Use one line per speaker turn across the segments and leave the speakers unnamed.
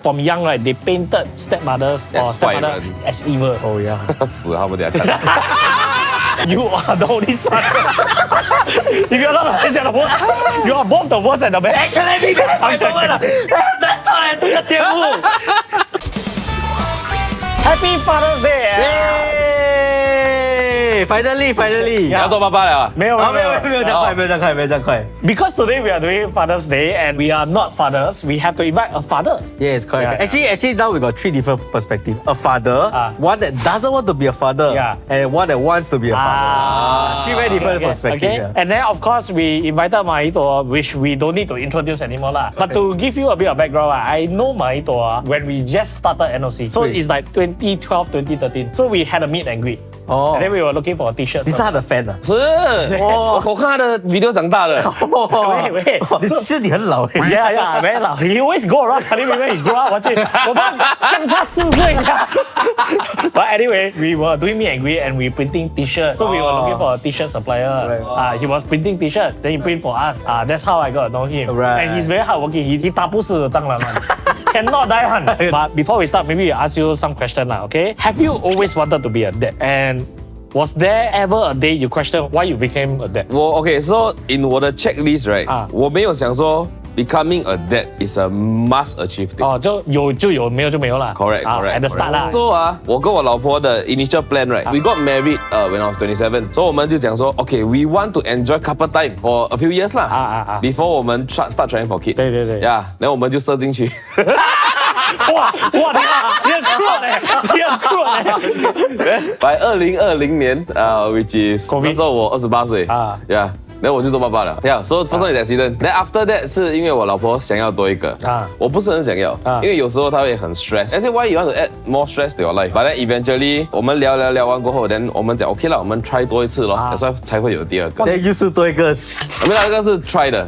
From young, right, they painted stepmothers or stepmother as evil.
Oh yeah.
死他们等下看。
You are the only son. If you're not the worst, you are both the worst and the best.
Actually, 我懂了，难做了这个节目。
Happy Father's Day!
Finally.
你要做爸爸了啊？
没有
没有这样快。
Because today we are doing Father's Day and we are not fathers, we have to invite a father.
Yes, correct.
Yeah.
Actually, now we got three different perspectives. A father, one that doesn't want to be a father, and one that wants to be a father. Three very different perspectives.
Okay.
Yeah.
And then of course we invited Mayiduo, which we don't need to introduce anymore lah. But to give you a bit of background, I know Mayiduo when we just started NOC. So it's like 2012, 2013. So we had a meet and greet.
Oh.
And then we were looking for a t-shirt.
你是他的 fan 啊？
是，我看他的 video 长大的。
Wait.
其实你很老诶。
Yeah, very loud. He always go around telling me when he grew up. 我们相差4岁。But anyway, we were doing meet and greet and we printing t-shirts. So we were looking for a t-shirt supplier. He was printing t-shirts, then he print for us. That's how I got to know him.
Right.
And he's very hardworking. He 打不死蟑螂 Cannot die one. But before we start, maybe I ask you some question lah, okay? Have you always wanted to be a dad? And was there ever a day you questioned why you became a dad?
我 OK，so in 我的 checklist right，我没有想说 becoming a dad is a must achieve thing。
哦，就有，没有就没有啦。
Correct.
At the start 啦。
So 我跟我老婆的 initial plan right，we got married when I was 27，所以我们就讲说 ，OK，we want to enjoy couple time for a few years 啦。Before 我们 start trying for kid。
对。
然后我们就射进去。
哇，你很酷嘞！by
2020年which is 那时候我28岁，yeah。然后我就做爸爸了，so first one is accident. Then after that 是因为我老婆想要多一个，我不是很想要，因为有时候她会很 stress. I say why you want to add more stress to your life? But then eventually 我们聊完过后，then 我们讲 OK 了，我们 try 多一次咯，所以才会有第二个。
那又是多一个，
没有，这个是 try 的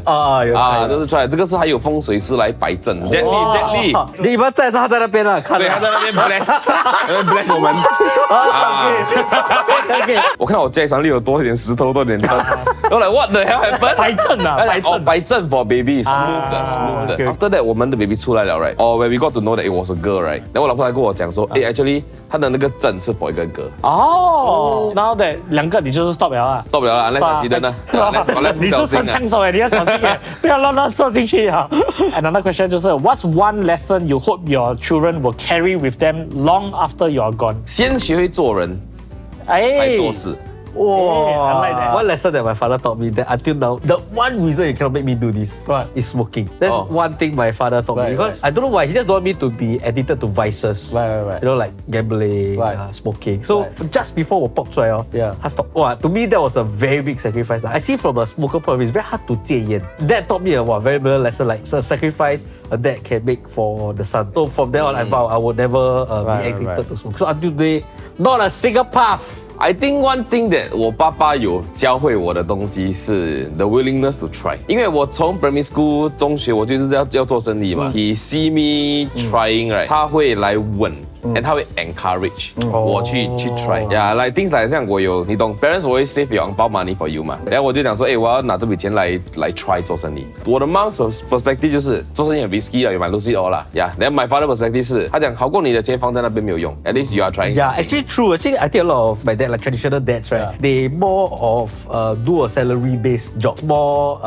这是 try， 这个是还有风水师来摆正 ，gently。
你们在他在那边了，看
对，他在那边 bless 我们。我看到我家上有多一点石头，多一点灯，我来what the hell happened？ 摆正 for baby smooth 的。After that 我们的 baby 出来了 right？ when we got to know that it was a girl right？ 然后我老婆还跟我讲说，actually 他的那个正是 for 一个 girl。
然后的2个你就是 stop 了啊。
stop 了啦，那小心的呢。
你是很抢手诶，你要小心点，不要乱射进去啊。Another question 就是 What's one lesson you hope your children will carry with them long after you are gone？
先学会做人，才做事。
One lesson that my father taught me that until now, the one reason you cannot make me do this is smoking. That's one thing my father taught me because I don't know why he just don't want me to be addicted to vices.
Right.
You know, like gambling, smoking. So just before 我 pop 出来他 stop. To me that was a very big sacrifice. I see from a smoker point of view, it's very hard to 戒烟. That taught me a very valuable lesson, like a sacrifice a dad can make for the son. So from there on, I vowed I would never be addicted to smoke. So until today, not a single puff.
I think one thing that 我爸爸有教会我的东西是 the willingness to try， 因为我从 primary school 中学我就是要做生意嘛，he see me trying right， 他会来问。and 他会 encourage 我去 try， like things like 像我有你懂 ，parents 我会 save your 红包 money for you 嘛，然后我就讲说，我要拿这笔钱来 try 做生意。我的 mom's perspective 就是做生意很 risky 了，有买 lose it all 啦，然后 my father perspective 是，他讲好过你的钱放在那边没有用 ，at least you are trying.
Yeah, actually true. Actually, I think a lot of my dad, like traditional dads, right? They more of do a salary based job, more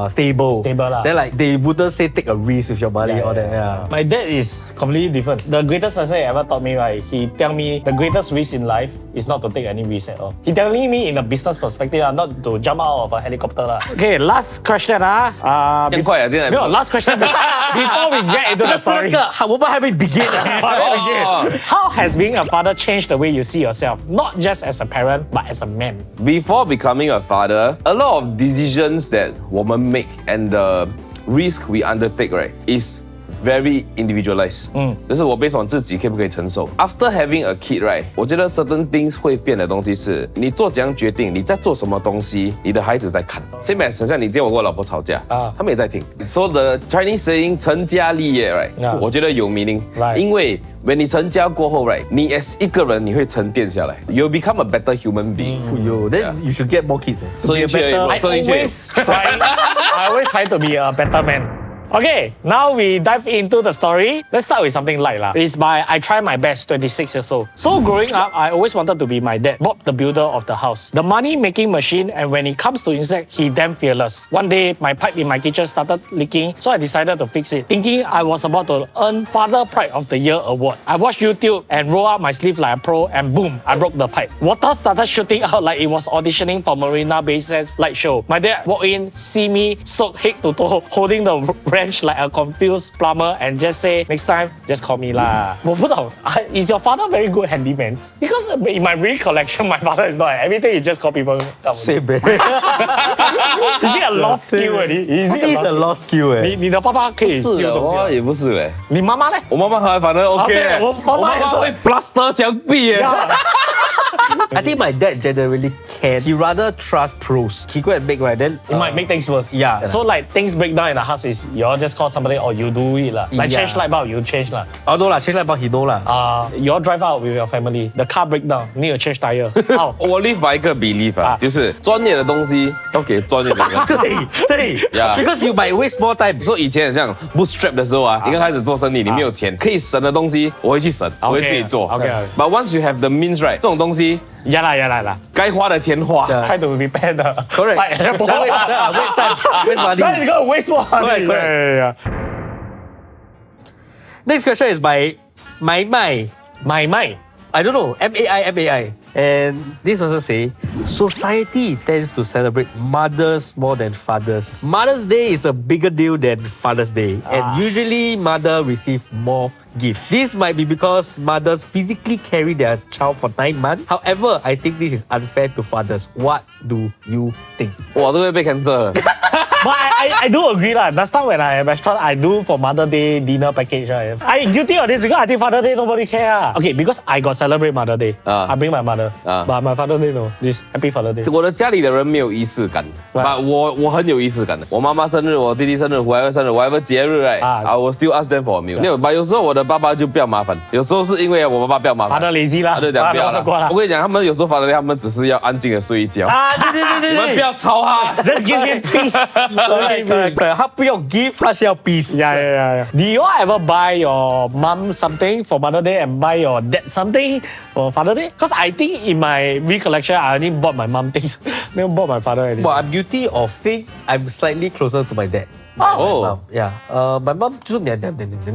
stable.
Stable lah.
Then like they wouldn't say take a risk with your money or that.
My dad is completely different. The greatest lesson he ever taught me, right? He tell me the greatest risk in life is not to take any risk at all. He telling me in a business perspective, not to jump out of a helicopter. Okay, last question.
变快啊，现在。
No, last question before we get into the story.
我们还没 begin.
How has being a father changed the way you see yourself, not just as a parent, but as a man?
Before becoming a father, a lot of decisions that 我们 make and the risk we undertake, right, is very individualized. 就是我 based on 自己可不可以承受。After having a kid, right, 我觉得 certain things 会变的东西是，你做怎样决定，你在做什么东西，你的孩子在看。Same as 好像你今天我跟我老婆吵架，他们也在听。So the Chinese saying 成家立业 right， 我觉得有 meaning， 因为 when 你成家过后 right， 你 as 一个人你会沉淀下来 ，you become a better human being.
Then you should get more kids.
So
I always try to be a better man. Okay, now we dive into the story. Let's start with something light lah. It's by I Try My Best, 26 years old. So growing up, I always wanted to be my dad, Bob the builder of the house. The money-making machine, and when it comes to insect, he damn fearless. One day, my pipe in my kitchen started leaking, so I decided to fix it, thinking I was about to earn Father Pride of the Year award. I watched YouTube and rolled up my sleeve like a pro, and boom, I broke the pipe. Water started shooting out like it was auditioning for Marina Bay Sands light show. My dad walked in, see me soaked head to toe, holding the wrench like a confused plumber, and just say, next time, just call me lah. 我不懂, is your father very good handyman? Because in my recollection, my father is not. Everything he just call people.
Same, man.
Is it a lost skill? Is it
a lost skill?
你的爸爸可以修东西吗？
也不是嘞。
你妈妈呢？
我妈妈还反正 OK，
对我妈妈也是
会 plaster 墙壁耶。
I think my dad generally can. He rather trust pros. He go and make right then.
It might make things worse.
Yeah.
So like things break down in the house is you all just call somebody or you do it lah. Like
Yeah.
change light bulb, you change lah.
Oh no lah, change light bulb he know lah.
You all drive out with your family. The car break down, need to change tire. How?
我 live by 一个 belief 啊，就是专业的东西都给专业的人。
对
Yeah.
Because you might waste more time.
说以前很像 bootstrap 的时候啊，你刚开始做生意，你没有钱，可以省的东西，我会去省，我会自己做。
OK.
But once you have the means right，这种东西
Yeah lah.
该花的钱花。
Try to repair the
Correct.
pipe and the ball.
Waste time, waste money.
That is gonna waste more money.
Correct.
Yeah.
Next question is by Mai. I don't know, MAI. And this person say, society tends to celebrate mothers more than fathers. Mother's Day is a bigger deal than Father's Day. And usually mother receive more gifts. This might be because mothers physically carry their child for 9 months. However, I think this is unfair to fathers. What do you think?
我都会被 cancel 了。
But I do agree lah. Last time when I at restaurant, I do for Mother Day dinner package. Right? I guilty of this because I think Father Day nobody care. Okay, because I got celebrate Mother Day. I bring my mother. But my Father Day no. This Happy Father Day.
我的家里的人没有仪式感，但我很有仪式感的。我妈妈生日，我弟弟生日，whatever 生日，whatever 节日，I will still ask them for a meal。没有，有时候我的爸爸就不要麻烦，有时候是因为我爸爸不要麻烦。
Father lazy 啦，
他就讲不要了。我跟你讲，他们有时候Father Day，他们只是要安静的睡一觉。
对，
你们不要吵他。
Just give him peace.
他不要 give， 他是要 peace.
Yeah. Do you all ever buy your mom something for Mother Day and buy your dad something for Father Day? Because I think in my recollection, I only bought my mom things, never bought my father anything.
But I'm guilty of think I'm slightly closer to my dad.
Oh.
Yeah. My mom 就是黏，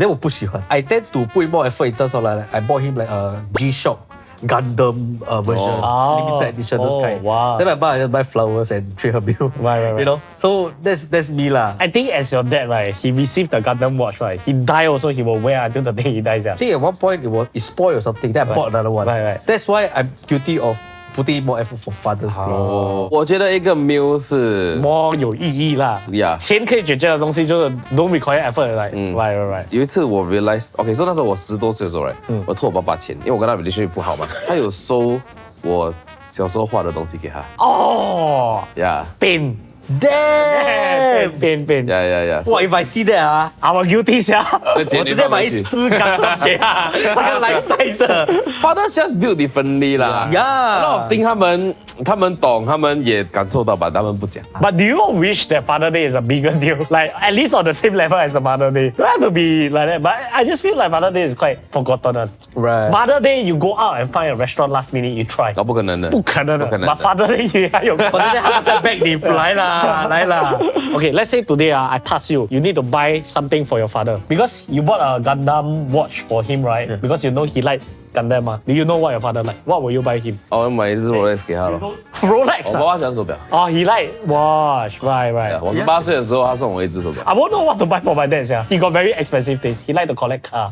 我不喜欢。I tend to put more effort in terms of like I bought him like a G-Shock Gundam version, limited edition, those kind.
Wow.
Then my mom just buy flowers and treat her bill.
Right.
You know, so that's me lah.
I think as your dad, right, he received the Gundam watch, right? He die also, he will wear until the day he dies. Yeah.
I think at one point it spoiled or something. Then I bought another one.
Right.
That's why I'm guilty of putting more effort for Father's Day.
我觉得一个 meal 是
More 有意义啦。
Yeah.
钱可以解决的东西就是 don't require effort. Like, right.
有一次我 realize，OK， so 那时候我10多岁的时候，我偷我爸爸钱，因为我跟他 relationship 不好嘛，他有收我小时候画的东西给他。
哦
Yeah.
Pain.
Damn!
Pain.
Yeah.
Wow, if I see that
Our guilty 下。
我直接买一支 Gundam 给他，这个 life size 的。
Fathers just built differently 啦。
Yeah.
A lot of things 他们懂，他们也感受到吧，他们不讲。
But do you wish that Father Day is a bigger deal? Like at least on the same level as the Mother Day. Don't have to be like that. But I just feel like Father Day is quite forgotten.
Right.
Mother Day you go out and find a restaurant last minute you try.
搞不可能的。
不可能的。
不可能的。
But Father Day 还有。
我在他们在 back 你来啦。
Okay, let's say today I task you need to buy something for your father because you bought a Gundam watch for him, right?
Yeah.
Because you know he like Gundam. Do you know what your father like? What will you buy him?
我买一只 Rolex 给他了。
Rolex.
我爸爸喜欢手表。
Oh, he like watch. Right.
我18岁的时候，他送我一只手表。
I won't know what to buy for my dad. Yeah. He got very expensive taste. He like to collect car.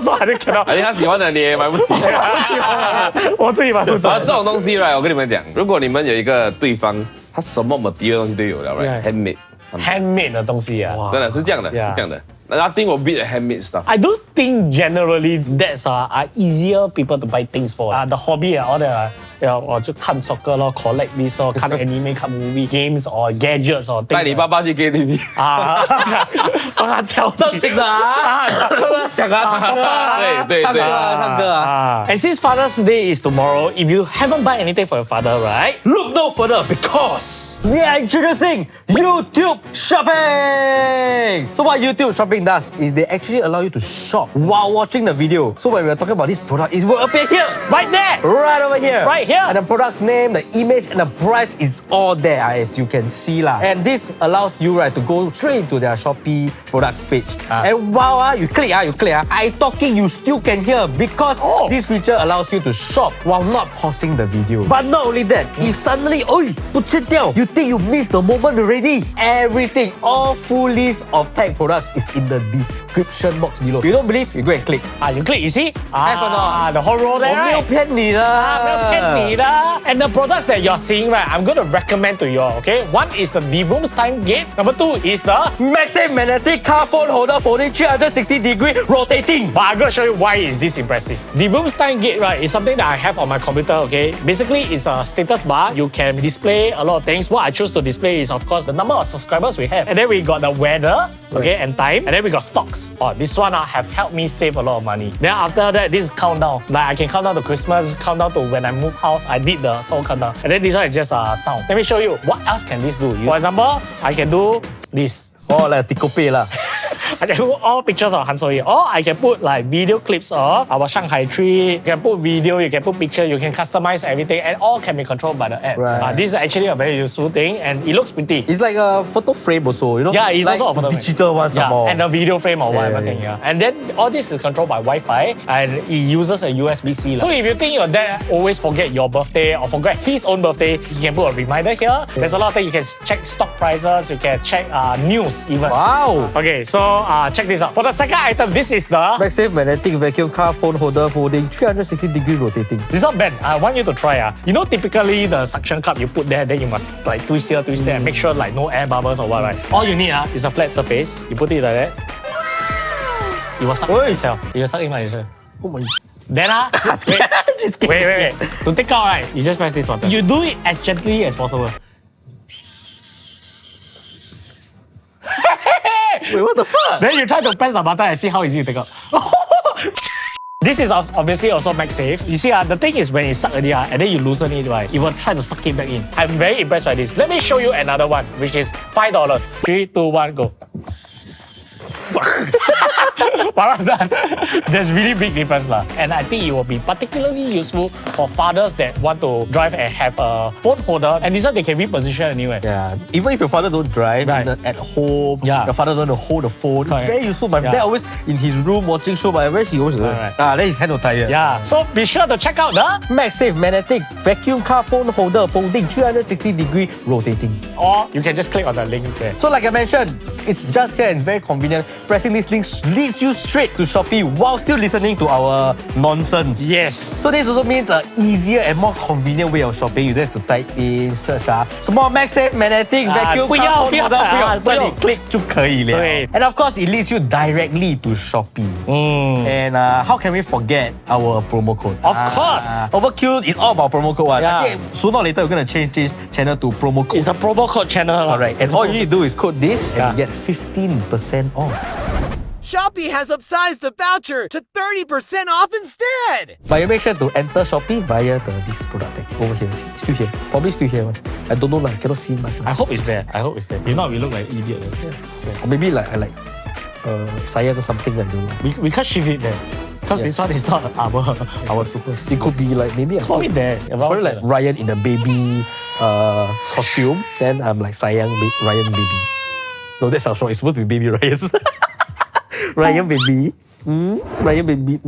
So I think cannot.
而且他喜欢的你也买不起。
我自己买不起。
这种东西 ，right？ 我跟你们讲，如果你们有一个对方，他什么 material 东西都有了 ，right？Handmade。
handmade 的东西啊。
真的是这样的，是这样的。Nothing will beat handmade stuff.
I don't think generally dads are easier people to buy things for. The hobby and all that. 我就看 soccer 咯 collect this 咯，看 anime 看 movie games or gadgets or
带你爸爸去 KTV。
帮他挑
正经的啊，想啊，唱歌啊，
对
唱歌啊，唱歌啊。
And since Father's Day is tomorrow, if you haven't bought anything for your father, right?
Look no further because we are introducing YouTube Shopping. So what YouTube Shopping does is they actually allow you to shop while watching the video. So when we're talking about this product, it will appear here,
Right there!
right over here,
Right here.
And the product's name, the image, and the price is all there, as you can see lah. And this allows you to go straight to their Shopee products page. And while you click, I talking, you still can hear because this feature allows you to shop while not pausing the video. But not only that, if suddenly, you think you missed the moment already, everything, all full list of tech products is in the description box below. If you don't believe, you go and click.
You click, you see?
Have or not?
The whole row there,
我没有
right?
骗你的，
没有骗你的。And the products that you're seeing, right, I'm going to recommend to you all, okay? One is the Divoom's Time Gate. Number 2 is the...
Massive magnetic car phone holder folding 360-degree rotating.
But I'm going to show you why is this impressive. Divoom's Time Gate, right, is something that I have on my computer, okay? Basically, it's a status bar. You can display a lot of things. What I choose to display is, of course, the number of subscribers we have. And then we got the weather, okay, and time. And then we got stocks. This one have helped me save a lot of money. Then after that, this is countdown. Like I can count down to Christmas, count down to when I move house. I did the whole countdown. And then this one is just sound. Let me show you what else can this do. For example, I can do this.
Like Tikope lah.
I can put all pictures of Han So-yi. Or I can put like video clips of our Shanghai trip. You can put video, you can put picture, you can customize everything, and all can be controlled by the app.
Right.
This is actually a very useful thing, and it looks pretty.
It's like a photo frame also, you know?
Yeah, it's
like
also a photo frame.
digital one some more.
And a video frame or whatever
yeah.
thing, yeah. And then all this is controlled by Wi-Fi, and it uses a USB-C. So if you think your dad always forget your birthday or forget his own birthday, you can put a reminder here. There's a lot of things. You can check stock prices, you can check news even.
Wow.
Okay, so check this out. For the second item, this is the...
MagSafe magnetic vacuum car phone holder folding 360-degree rotating.
This is not bad. I want you to try. You know, typically the suction cup you put there, then you must like twist here, and make sure like no air bubbles or what, right? All you need is a flat surface. You put it like that. You will suck in itself. You will suck in by itself.
Oh my.
Then wait. To take out, right, you just press this button. You do it as gently as possible.
Wait, what the fuck?
Then you try to press the button and see how easy you take out. This is obviously also MagSafe. You see, the thing is when it sucks already, and then you loosen it, right, it will try to suck it back in. I'm very impressed by this. Let me show you another one, which is $5. 3, 2, 1, go. But done. There's really big difference lah. And I think it will be particularly useful for fathers that want to drive and have a phone holder. And this one they can reposition anywhere.
Yeah, even if your father don't drive at home, your father don't hold the phone, it's very useful. My dad always in his room watching show, but where he always then his hand will tired.
Yeah, so be sure to check out the
MagSafe magnetic vacuum car phone holder folding 360-degree rotating.
Or you can just click on the link there.
So like I mentioned, it's just here and very convenient. Pressing this link leads you straight to Shopee while still listening to our nonsense.
Yes.
So this also means an easier and more convenient way of shopping. You don't have to type in, search small MagSafe magnetic vacuum car phone holder, 不要 click 就可以了。
对。
And of course, it leads you directly to Shopee. And how can we forget our promo code?
Of course.
Overkill is all about promo code.
Yeah.
I think sooner or later we're going to change this channel to promo code.
It's a promo code channel.
Correct. And all you need to do is code this and you get 15% off.
Shopee has upsized the voucher to 30% off instead!
But you make sure to enter Shopee via this product tag over here. See, still here. Probably still here. I don't know, I cannot see much.
I hope it's there. If not, we look like idiot.
Or maybe like I sayang something, I don't know.
We can't shift it there. Because this one is not our supers.
It could be like maybe
probably there.
Probably like Ryan in a baby costume. Then I'm like sayang Ryan baby. No, that's our show. It's supposed to be baby Ryan. Ryan baby. Ryan baby.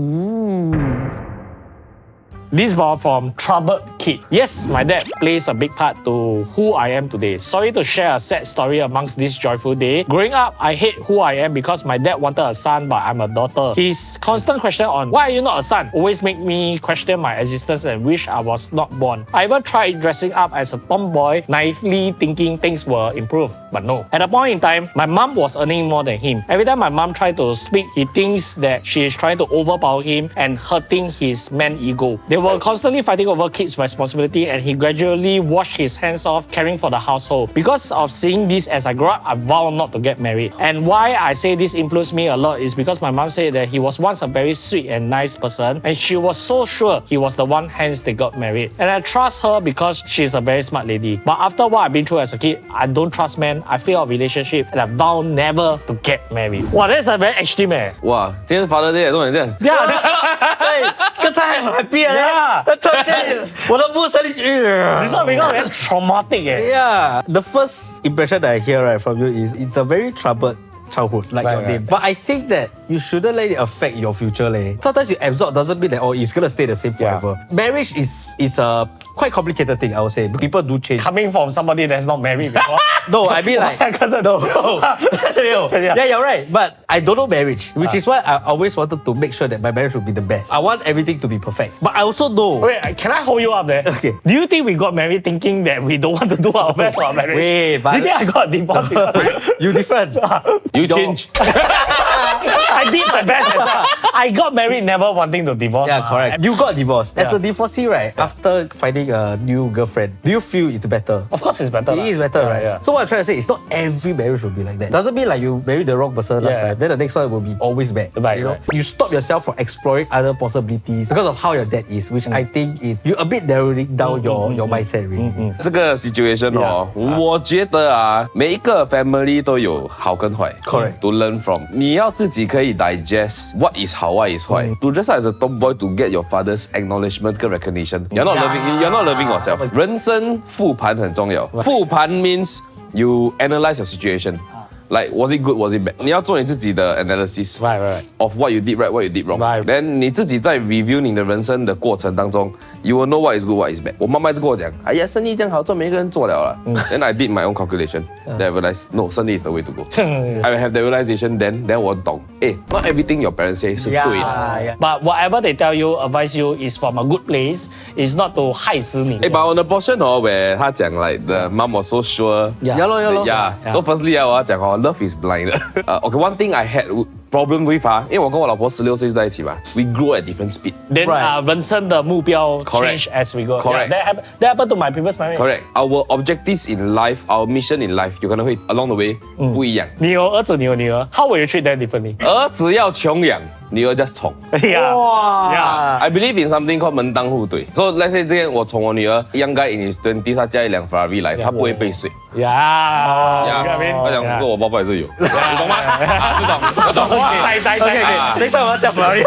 This ball from Troubled Kid. Yes, my dad plays a big part to who I am today. Sorry to share a sad story amongst this joyful day. Growing up, I hate who I am because my dad wanted a son, but I'm a daughter. His constant question on why are you not a son always make me question my existence and wish I was not born. I even tried dressing up as a tomboy, naively thinking things will improve, but no. At a point in time, my mom was earning more than him. Every time my mom tried to speak, he thinks that she is trying to overpower him and hurting his man ego. They They were constantly fighting over kids' responsibility, and he gradually washed his hands off caring for the household. Because of seeing this as I grew up, I vowed not to get married. And why I say this influenced me a lot is because my mom said that he was once a very sweet and nice person, and she was so sure he was the one, hence they got married. And I trust her because she's a very smart lady. But after what I've been through as a kid, I don't trust men, I fear of relationship, and I vow never to get married. Wow, that's a very extreme eh.
哇，今天是 Father Day，重点这样。
Yeah,
刚才还很 happy
Yeah.
突然间我的目生理
this one because very traumatic eh.
Yeah. The first impression that I hear right from you is it's a very troubled childhood, like your name. But I think that you shouldn't let it affect your future. Sometimes you absorb doesn't mean that it's gonna stay the same forever. Marriage is a quite complicated thing, I would say. People do change.
Coming from somebody that's not married before.
No, I mean like no. Yeah, you're right. But I don't know marriage, which is why I always wanted to make sure that my marriage would be the best. I want everything to be perfect. But I also know.
Wait, can I hold you up there?
Okay.
Do you think we got married thinking that we don't want to do our best for our marriage?
Wait, but
Do you think I got divorced because
you different.
You change.
I did my best as well. I got married never wanting to divorce.
Yeah, correct. You got divorced. As
Yeah.
a divorcee, right? After finding a new girlfriend, do you feel it's better?
Of course it's better.
It is better, right?
Yeah.
So what I'm trying to say is not every marriage will be like that. Doesn't mean like you married the wrong person last
Yeah.
time, then the next one will be always bad.
Right,
you know?
right.
You stop yourself from exploring other possibilities because of how your dad is, which I think you a bit narrowing down your mindset really.
这个 situation 哦，我觉得啊，每一个 family 都有好跟坏
Correct.
to learn from。你要自己可以 digest what is 好，what is 坏。To just as a tomboy to get your father's acknowledgement 跟 recognition。You're not loving yourself。人生复盘很重要。复盘 means you analyze your situation。Like, was it good, was it bad? 你要做你自己的 analysis
Right.
of what you did right, what you did wrong.
Right.
Then 你自己在 review 你的人生的过程当中 you will know what is good, what is bad. 我妈妈一直跟我讲，哎呀，生意这样好做，每一个人做了啦。Then I did my own calculation. Then I realized, no, 生意 is the way to go. I have the realization then 我懂，not everything your parents say 是对的。
Yeah.
But whatever they tell you, advise you is from a good place. Is not to 害死你。
But on the portion where 他讲 like the mom was so sure.
Yeah lor.
Yeah. So firstly 我要讲love is blind. Okay, one thing I had problem with 因为我跟我老婆16岁在一起嘛 we grow at different speed.
Then
Right.
人生的目标
Correct.
change as we go.
Correct.
Yeah, that happened to my previous marriage.
Correct. Our objectives in life, our mission in life, 有可能会 along the way 不一样。
你有儿子，你有女儿 ，How will you treat them differently?
儿子要穷养，女儿 just 宠。
Yeah. Yeah.
I believe in something called 门当户对。So let's say 今天我宠我女儿 young guy in his 20s， 他驾一辆 Ferrari 来，他不会被水。
Yeah. You get what I mean?
他讲
Yeah.
不过我爸爸也是有，你懂吗？我懂。
在
Next time 我要讲 Ferrari.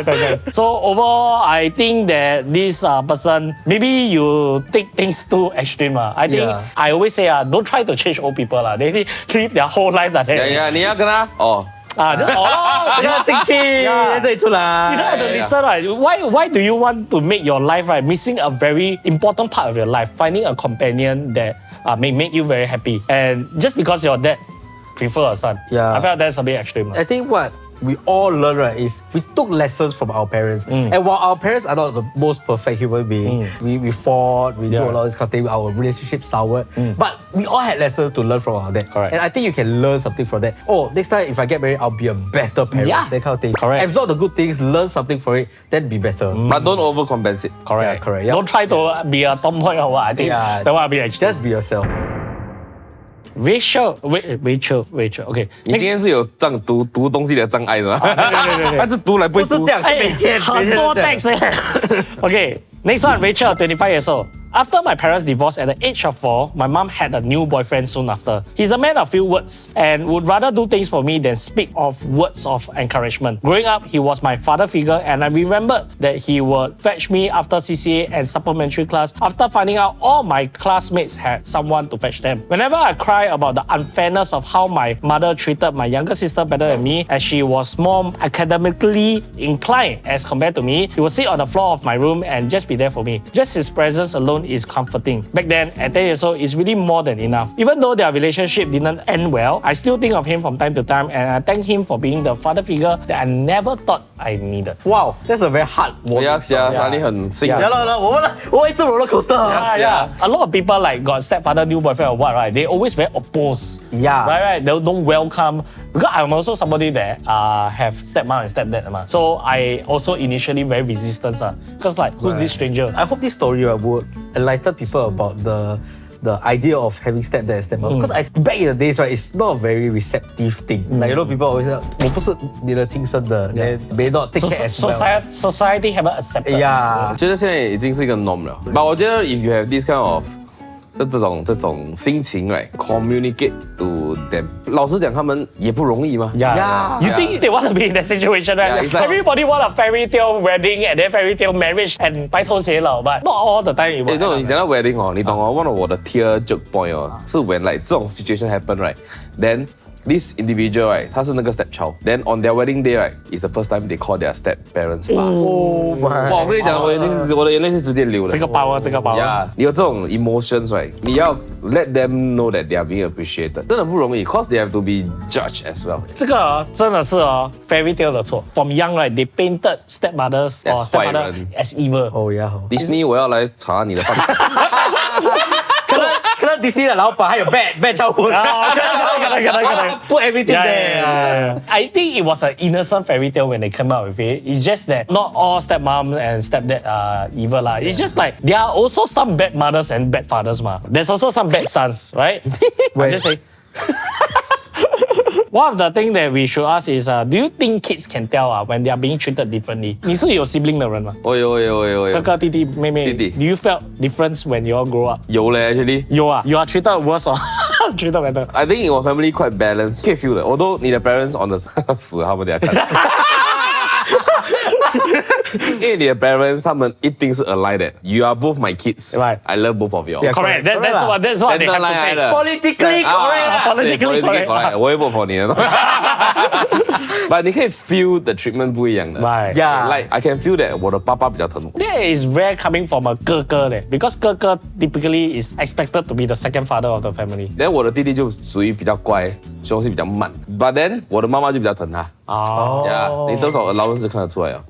在。So overall, I think that this person, maybe you take things too extreme. I think
Yeah.
I always say, don't try to change old people. They live their whole life like that.
你要跟他
就是
不要进去，在这里出来。
You don't have to listen, right? Why do you want to make your life right missing a very important part of your life? Finding a companion that may make you very happy, and just because your dad prefer a son,
Yeah.
I felt that's a bit extreme.
I think what we all learn, right, is we took lessons from our parents. And while our parents are not the most perfect human being, we fought, we do a lot of this kind of thing, our relationship soured. But we all had lessons to learn from our dad.
Correct.
And I think you can learn something from that. Oh, next time if I get married, I'll be a better parent.
Yeah.
That kind of thing.
Correct.
Absorb the good things, learn something from it, then be better.
but don't overcompensate.
Correct.
Yeah, correct. Yeah.
Don't try to be a tomboy or what. I think
Yeah.
that will be extreme.
Just be yourself.
Rachel. Okay.
你今天是有读东西的障碍的吗？
对。
他是读来不会读。
不是这样，是每天。
很多 text. Okay, next one, Rachel, 25 years old. After my parents divorced at the age of 4, my mom had a new boyfriend soon after. He's a man of few words and would rather do things for me than speak of words of encouragement. Growing up, he was my father figure, and I remembered that he would fetch me after CCA and supplementary class after finding out all my classmates had someone to fetch them. Whenever I cry about the unfairness of how my mother treated my younger sister better than me, as she was more academically inclined as compared to me, he would sit on the floor of my room and just be there for me. Just his presence alone is comforting. Back then, at 10 years old, it's really more than enough. Even though their relationship didn't end well, I still think of him from time to time, and I thank him for being the father figure that I never thought I needed.
Wow, that's a very hard one.
哪里很幸运。
我一直 roller coaster.
Yeah. A lot of people like got stepfather, new boyfriend or what, right? They always very opposed.
Yeah.
Right. They don't welcome Because I'm also somebody that have stepmom and stepdad. So I also initially very resistant. Because like, who's this stranger?
I hope this story would enlighten people about the idea of having stepdad and stepmom. Because back in the days, right, it's not a very receptive thing. Like, you know, people always say, 我不是你的亲生的, then may not take care as well.
Society haven't accepted.
Yeah.
我觉得现在已经是一个 norm 了。But 我觉得 if you have this kind of 这种心情 right, communicate to them. 老实讲，他们也不容易嘛。
Yeah. You think they want to be in that situation, right?
Yeah, it's like-
Everybody want a fairy tale wedding and then fairy tale marriage and 白头偕老, but not all the time it will
no,
happen.
你讲到 wedding 哦，你懂哦，one of 我的 tear joke point 哦，是 when like 这种 situation happen right, then this individual right, 他是那个 stepchild, then on their wedding day right, is the first time they call their step parents 爸。
Oh my.
哇，我跟你讲，我的眼泪是直接流了。
这个包啊，这个包啊。
Yeah, 你有这种 emotions right, 你要 let them know that they are being appreciated. 真的不容易 cause they have to be judged as well.
这个真的是fairy tale 的错。From young right, they painted stepmothers or
As
stepmother
坏人
as evil.
Oh yeah.
Disney 我要来查你的饭。
可能 Disney 的老板还有 bad childhood.
可能。
Put everything there.
Yeah. I think it was an innocent fairy tale when they came out with it. It's just that not all stepmoms and stepdad are evil lah. It's just like there are also some bad mothers and bad fathers ma. There's also some bad sons, right? I just say. One of the things that we should ask is, do you think kids can tell when they are being treated differently? 你是有 sibling 的人吗？
我有。
哥哥、弟弟、妹妹。
弟弟。
Do you felt difference when you all grow up?
有嘞 actually.
有啊 You are treated worse or treated better?
I think in our family quite balanced. 可以 feel 的。Although 你的 parents on the 死他们等下看。因为你的 parents 他们一定是 aligned that you are both my kids.
Right.
I love both of you.
Yeah, correct. That's what they have to say.
Politically correct.
Politically correct.
我会 vote for 你的。But 你可以 feel the treatment 不一样的。
Right.
Yeah.
Like I can feel that 我的爸爸比较疼我。
That is rare coming from a 哥哥咧 because 哥哥 typically is expected to be the second father of the family.
Then 我的弟弟就属于比较乖，学习比较慢。But then 我的妈妈就比较疼他。Yeah, 你多少 allowance 看得出来啊。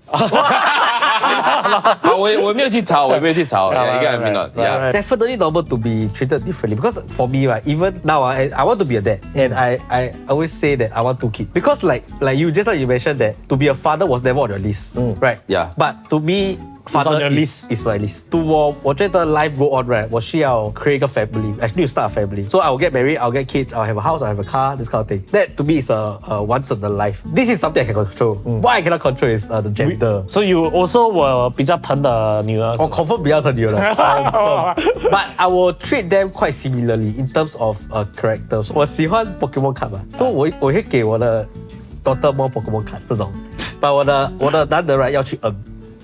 我没有去吵，我没有去吵。Yeah, you get what I mean, not? Yeah.
Definitely normal to be treated differently because for me, right, even now I want to be a dad and I always say that I want 2 kids because like you just like you mentioned that to be a father was never on your list, right?
Yeah.
But to me, father
your
is my list. To 我觉得 life go on, right, 我需要 create 一个 family. Actually, you start a family. So I will get married, I'll get kids, I'll have a house, I'll have a car, this kind of thing. That to me is a once in a life. This is something I can control. What I cannot control is the gender.
So you also were 比较疼的女儿。
我 confirm 比较疼女儿的 confirm. But I will treat them quite similarly in terms of characters. 我喜欢 Pokemon card 嘛，所以我会给我的 daughter more Pokemon card 这种。But 我的男的 right 要去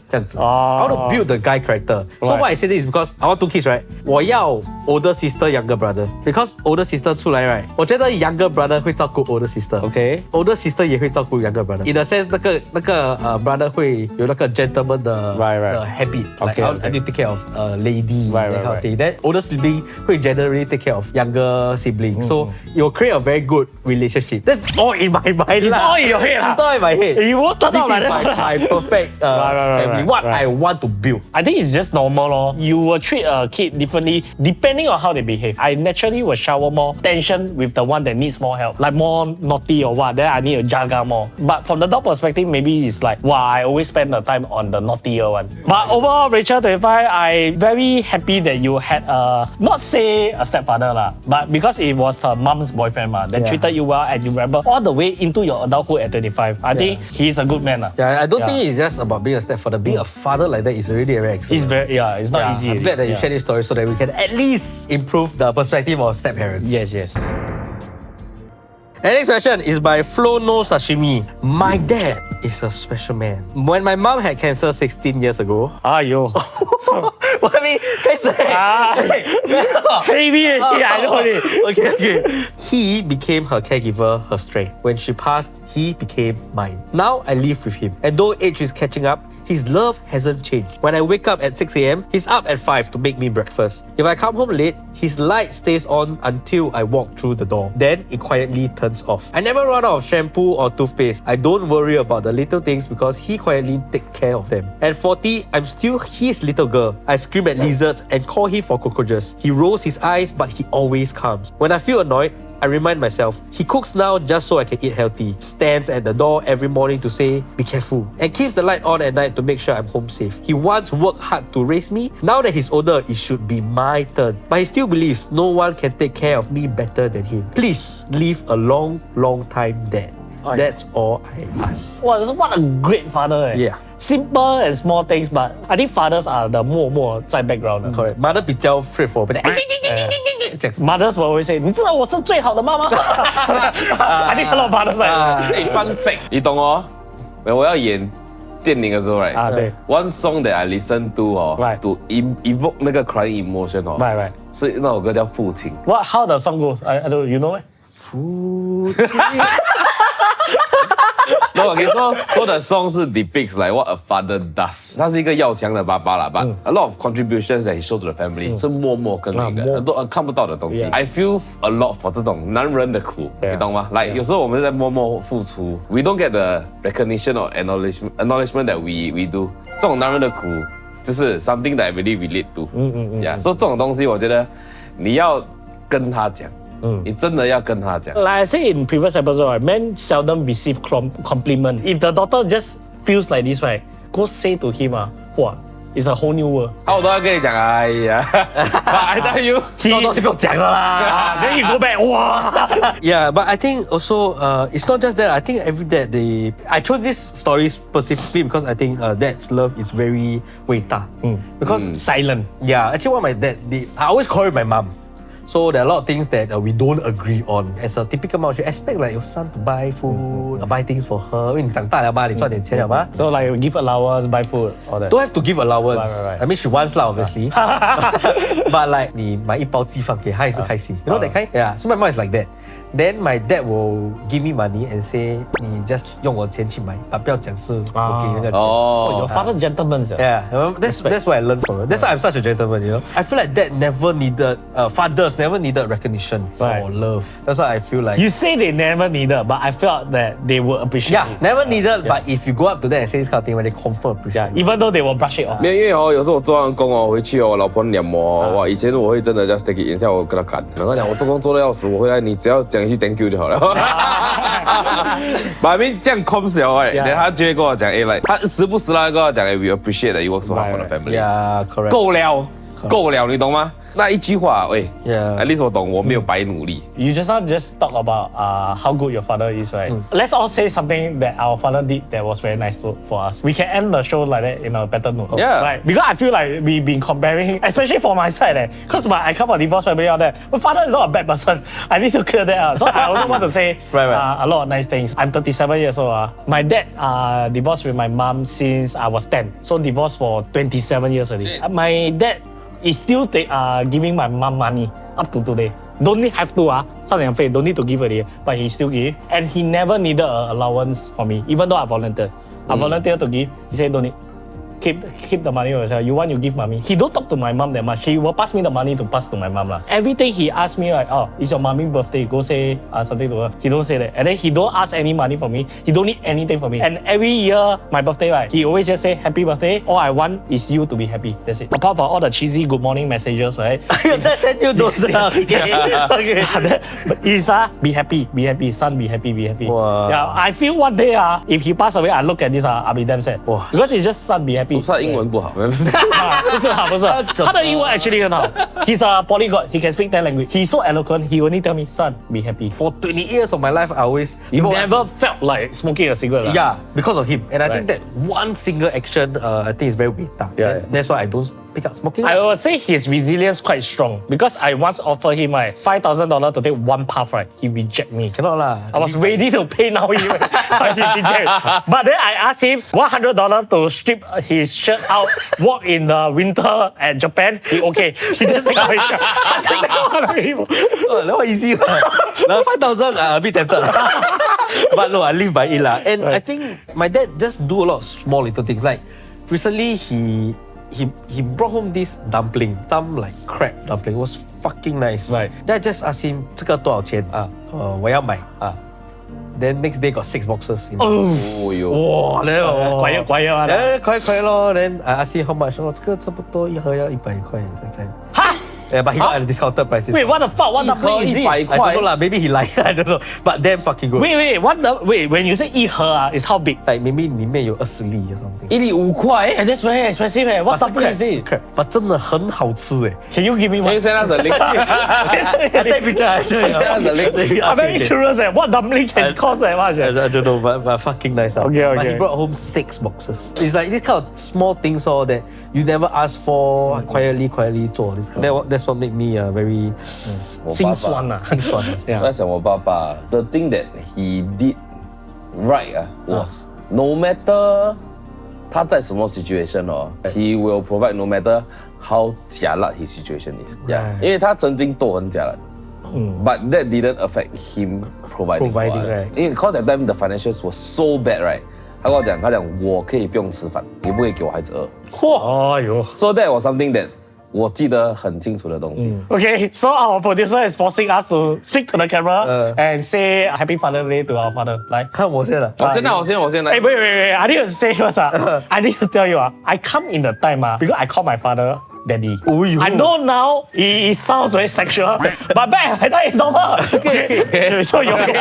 这样子。I want to build the guy character. So why I say this is because I want 2 kids, right? 我要 older sister, younger brother. Because older sister 出来 right, 我觉得 younger brother 会照顾 older sister.
Okay.
Older sister 也会照顾 younger brother. In a sense, 那个brother 会有那个 gentleman 的 habit. Like I need to take care of lady that kind of thing. Then older sibling 会 generally take care of younger sibling. So it will create a very good relationship. That's all in my mind.
It's all in your head.
It's all in my head.
You won't turn out like
This is my perfect family. What I want to build.
I think it's just normal lor. You will treat a kid differently depending on how they behave. I naturally will shower more tension with the one that needs more help. Like more naughty or what, then I need to jaga more. But from the dog perspective, maybe it's like, wow, I always spend the time on the naughtier one. But overall, Rachel 25, I'm very happy that you had not say a stepfather lah, but because it was her mom's boyfriend that treated you well and you remember all the way into your adulthood at 25. I think he's a good man lah.
Yeah, I don't think it's just about being a stepfather. Being a father like that is really very excellent.
It's not easy.
I'm glad that you shared this story so that we can at least improve the perspective of step parents.
Yes.
And next question is by Flo No Sashimi. My dad is a special man. When my mom had cancer 16 years ago,
哎呦，
我还没开始。
heavy, I know it.
Okay. He became her caregiver, her strength. When she passed, he became mine. Now I live with him. And though age is catching up, his love hasn't changed. When I wake up at 6 a.m., he's up at 5 to make me breakfast. If I come home late, his light stays on until I walk through the door. Then it quietly turns off. I never run out of shampoo or toothpaste. I don't worry about the little things because he quietly takes care of them. At 40, I'm still his little girl. I scream at lizards and call him for cockroaches. He rolls his eyes, but he always calms. When I feel annoyed, I remind myself, he cooks now just so I can eat healthy, stands at the door every morning to say, be careful, and keeps the light on at night to make sure I'm home safe. He once worked hard to raise me. Now that he's older, it should be my turn. But he still believes no one can take care of me better than him. Please live a long, long time, Dad. That's all I ask.
Wow, what a great father.
Yeah.
Simple and small things, but I think fathers are the 默默在 background 的。
Correct. Mother 比较 straightforward.
Mothers will always say, 你知道我是最好的妈妈。I think a lot of mothers like that.
Hey, fun fact，你懂哦？我要演电影的时候，right？
对。
One song that I listen to
Right.
to evoke 那个 crying emotion
Right.
是那首歌叫《父亲》。
What? How the song goes? I don't. You know it?
那我跟你说的 song 是 depicts like what a father does。他是一个要强的爸爸啦，but a lot of contributions that he showed to the family 是默默耕耘的，很多看不到的东西。
Yeah.
I feel a lot for 这种男人的苦，你懂吗？like 有时候我们在默默付出 ，we don't get the recognition or acknowledgement that we do。这种男人的苦就是 something that I really relate to。所以这种东西我觉得你要跟他讲。你真的要跟他讲。
Like I say in previous episode, right, men seldom receive compliment. If the daughter just feels like this, right, go say to him, wow, it's a whole new world.
我都要跟你讲，哎呀 ，I tell you，
这东西不用讲了啦。Then you go back, wow.
Yeah, but I think also it's not just that. I think every dad I chose this story specifically because I think dad's love is very 伟大. Because
Silent.
yeah, actually what my dad did, I always quarrel with my mom. So there are a lot of things that we don't agree on. As a typical mom, you expect like your son to buy food, buy things for her. 因为你长大了嘛，你赚点钱了嘛。
So like give allowance, buy food, all that.
Don't have to give allowance.
Right.
I mean, she wants lah, obviously. But like, 你买一包鸡饭给她也是开心. You know that kind? Yeah. So my mom is like that. Then my dad will give me money and say, 你 just 用我钱去买， but 不要讲是我给那个钱。
Oh, your father gentleman.
Yeah, that's what I learned from it. That's why I'm such a gentleman, you know. I feel like dad never needed, fathers never needed recognition for love. That's why I feel like.
You say they never needed, but I felt that they would appreciate
Yeah,
it.
never needed, but if you go up to them and say this kind of thing, when they confirm appreciate it.
Even though they will brush it off.
没有，因为有时候我做完工回去我老婆念我哇，以前我会真的 just take it in， 现在我跟他赶，跟他讲我做工做得要死，我回来你只要讲一句 thank you 就好了。把面这样 comes 了然后他就会跟我讲like 他时不时啦跟我讲we appreciate that you work so hard for the family。
Yeah, correct.
够了，你懂吗？那一句话，Yeah. at least 我懂，我没有白努力。
You just not just talk about how good your father is, right? Let's all say something that our father did that was very nice for us. We can end the show like that in a better note.
Yeah.
Right? Because I feel like we've been comparing, especially for my side, because I come from a divorced family out there. My father is not a bad person. I need to clear that out. So I also want to say
Right.
a lot of nice things. I'm 37 years old. My dad divorced with my mom since I was 10. So divorced for 27 years already. My dad is still giving my mom money up to today. Don't have to, 贍养费 don't need to give already, but he still give. And he never needed an allowance for me, even though I volunteered. I volunteered to give. He said, don't need. Keep the money yourself. You want, you give mommy. He don't talk to my mom that much. He will pass me the money to pass to my mom. Everything he asks me, like, oh, it's your mommy's birthday. Go say something to her. He don't say that. And then he don't ask any money from me. He don't need anything from me. And every year, my birthday, right, he always just say, happy birthday. All I want is you to be happy. That's it. Apart from all the cheesy good morning messages, right?
That sent you those. Okay.
Is be happy, son, be happy.
Wow.
Yeah, I feel one day, if he pass away, I look at this, I'll be damn sad.
Wow.
Because it's just son, be happy.
他英文不好。
不是，他的英文 actually 很好。He's a polyglot. He can speak 10 languages. He's so eloquent. He only tell me, son, be happy.
For 20 years of my life, I always
You never felt like smoking a cigarette.
Yeah, because of him. And I think that one single action, I think is very vital.
Yeah.
And that's why I don't pick up smoking.
I would say his resilience quite strong because I once offered him like $5,000 to take one puff, right? He reject me.
Cannot lah.
I was ready to pay now, but he reject. But then I asked him $100 to strip his shirt out, walk in the winter at Japan. He okay. He just take out his shirt. I just take out his shirt.
That one easy. Now 5,000, a bit tempted. But no, I live by it lah. And I think my dad just do a lot of small little things. Like recently, he brought home this dumpling, some like crab dumpling. It was fucking nice.
Right.
Then I just asked him, 这个多少钱？我要买。Then next day got 6 boxes.
Oh yo.
Wow,
Quiet.
quiet lor. Then I asked him how much. 这个差不多一盒要100块。
哈
Yeah, but he got at a discounted price.
Wait, what the fuck? What the fuck is
100
this?
I don't know lah. Maybe he lied. I don't know. But damn fucking good.
Wait, what the? Wait, when you say 一盒 is how big?
Like maybe 里面有20粒 or something.
一粒5块。
And that's very expensive. What
But
dumpling is this?
crab. But 真的很好吃
Can you give me
Can you
one?
send us a link?
I take picture actually.
Send us a link.
I'm very curious. What dumpling can cost that much?
I don't know, but fucking nice.
Okay,
But he
okay.
brought home 6 boxes. It's like this kind of small things all that you never ask for, quietly 做 this kind. That's what made me very
心酸啊。
心酸。
所以
Yeah.
想我爸爸 the thing that he did right was no matter 他在什么 situation he will provide no matter how 假辣 his situation is. Yeah. 因为他曾经都很假辣。But that didn't affect him providing for us.
Right.
因为 cause that time the financials was so bad, right? 他跟我讲我可以不用吃饭，你不可以给我孩子饿。
哦哟。
So that was something that 我记得很清楚的东西。
Okay, so our producer is forcing us to speak to the camera and say Happy Father's Day to our father. 来。
看我先了。
我先来。
Hey, wait. I need to say first. I need to tell you. I come in the time because I call my father Daddy. I know now it sounds very sexual, but back at that it's normal. Okay. So you okay?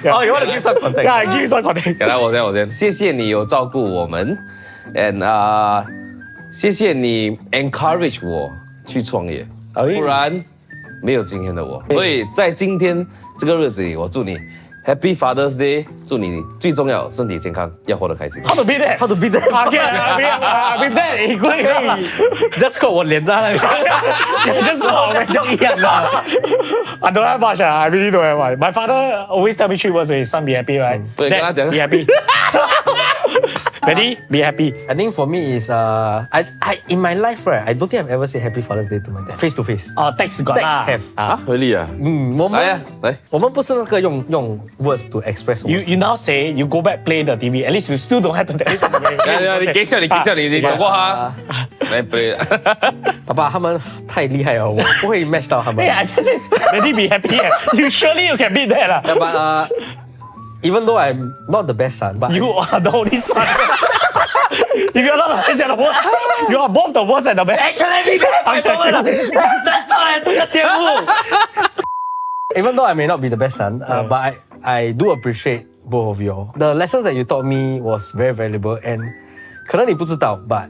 Oh, you want to give some context?
Yeah, give you some context.
来，我先。谢谢你有照顾我们 ，and 谢谢你 encourage 我去创业，不然没有今天的我。所以在今天这个日子里，我祝你 Happy Father's Day， 祝你最重要身体健康，要活得开心。
How to beat that?
How to beat that?
Okay, with that, it's good enough.
Just 扣我脸在那边。
Just for
像一样的。
I don't have much. I really don't have much. My father always tell me 3 words: "Son, be happy, right?
对，跟他讲。
Be happy. Ready? Be happy.
I think for me is I in my life right, I don't think I've ever said Happy Father's Day to my dad face to face.
Text got lah.
Text have.
啊，really 啊？
我
来啊
们，
来。
我们不是那个用 words to express.
You now say you go back play the TV. At least you still don't have to tell me.
你给笑，你走过哈。来 play。
爸爸他们太厉害了，我不会 match 到他们。
Hey, I just say ready, be happy. You surely you can beat that lah.
Yeah, but even though I'm not the best son, but
You are the only son. If you're not the best, you're the worst. You are both the worst and the best.
even though I may not be the best son, but I do appreciate both of you all. The lessons that you taught me was very valuable, and 可能你不知道, but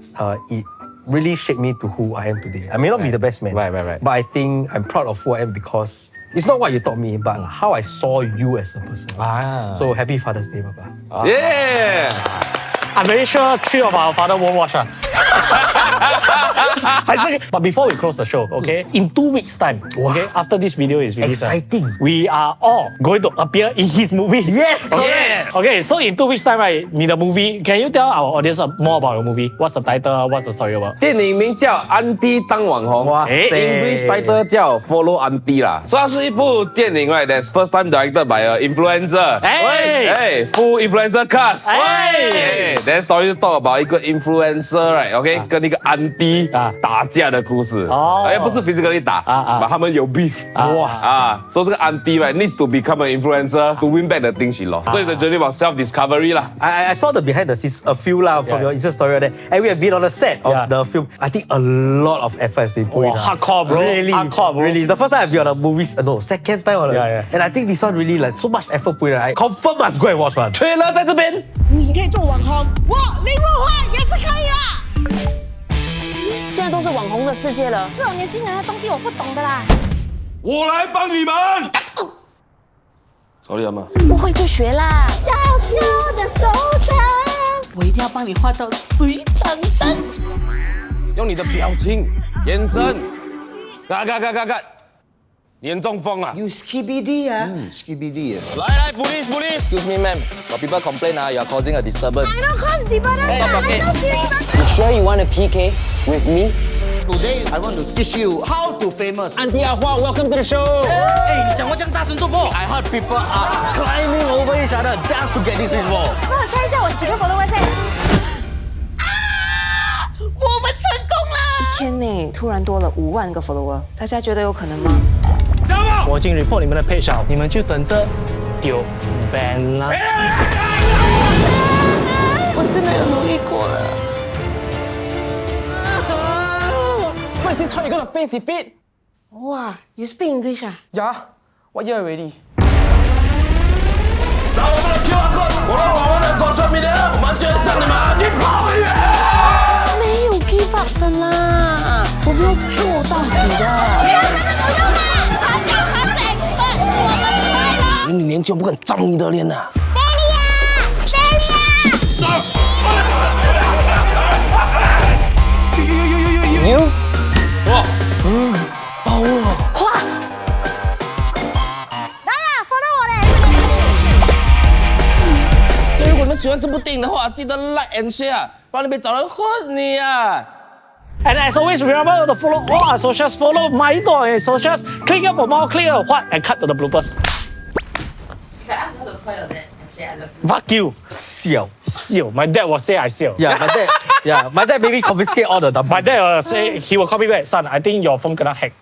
it really shaped me to who I am today. I may not be the best man,
Right.
but I think I'm proud of who I am because it's not what you taught me, but how I saw you as a person. So happy Father's Day, Papa.
Yeah.
I'm very sure 3 of our father won't watch. But before we close the show, okay, in 2 weeks' time, okay, after this video is released,
Exciting.
We are all going to appear in his movie.
Yes,
Okay. Okay, so in 2 weeks' time, right, 你的 movie, can you tell our audience more about your movie? What's the title? What's the story about?
电影名叫《Aunty 当网红》，
哇塞
English title 叫 Follow Aunty 啦。所以它是一部电影 ，right？That's first time directed by a influencer。full influencer cast。Then story talk about 一个 influencer，right？OK，跟一个 aunty 打架的故事。不是 physically 打，他们有 beef。所以这个 aunty right needs to become an influencer to win back the things she lost。So it's a journey about self-discovery 啦。
I saw the behind the scenes a few from your Insta story there, and we have been on the set of the film. I think a lot of effort has been put in.
Hardcore, bro.
Really,
Hardcore, bro.
Really, it's the first time I've been on a movie. No, second time on and I think this one really like so much effort put in. I confirm must go and watch one.
trailer 在这边。
你可以做网红，我林若华也是可以啦。现在都是网红的世界了，这种年轻人的东西我不懂的啦。
我来帮你们。Sorry 阿妈。
不会就学啦。小小的手掌，我一定要帮你画到水当当。
用你的表情、眼神，嘎，你很中风啊！
You skibidi ah? Skibidi.
来 police Excuse me ma'am, got people complain you are causing a disturbance.
I don't cause disturbance. I don't disturbance.
You sure you want a PK with me?
Today I want to teach you how to famous.
Aunty Ahua, welcome to the show.
哎，你讲话这样大声做么？
I heard people are climbing over each other just to get this wall.
帮我猜一下我几个 follower 在。我们成功了！
一天内突然多了5万个 follower，大家觉得有可能吗？
我已经 report 你们的 page 了，你们就等着丢 ban 啦。
我真的有努力过了。
快 this how you gonna face defeat?
Wow, you speak English ah?
Yeah. What year already?
扫我们的 QR code，我让我们的social media，我们就让你们去跑远。
没有 give up 的啦，我们要做到底的。不要跟着有用啊！他叫他成分，我们快乐。
你年轻不敢脏你的脸呐！牛！哇！包了！
哇！来呀，follow 我嘞！
所以如果你们喜欢这部电影的话，记得 like and share，不然你被找人混你啊！
And as always, remember to follow all our socials. Follow Mayiduo on his socials. Click here for more. Click here what and cut to the bloopers.
If I ask you how to call your dad and say I love you.
Fuck you.
笑。
Seal. My dad will say I seal.
My dad maybe confiscate all the number.
My dad will say he will call me back. Son, I think your phone gonna hack.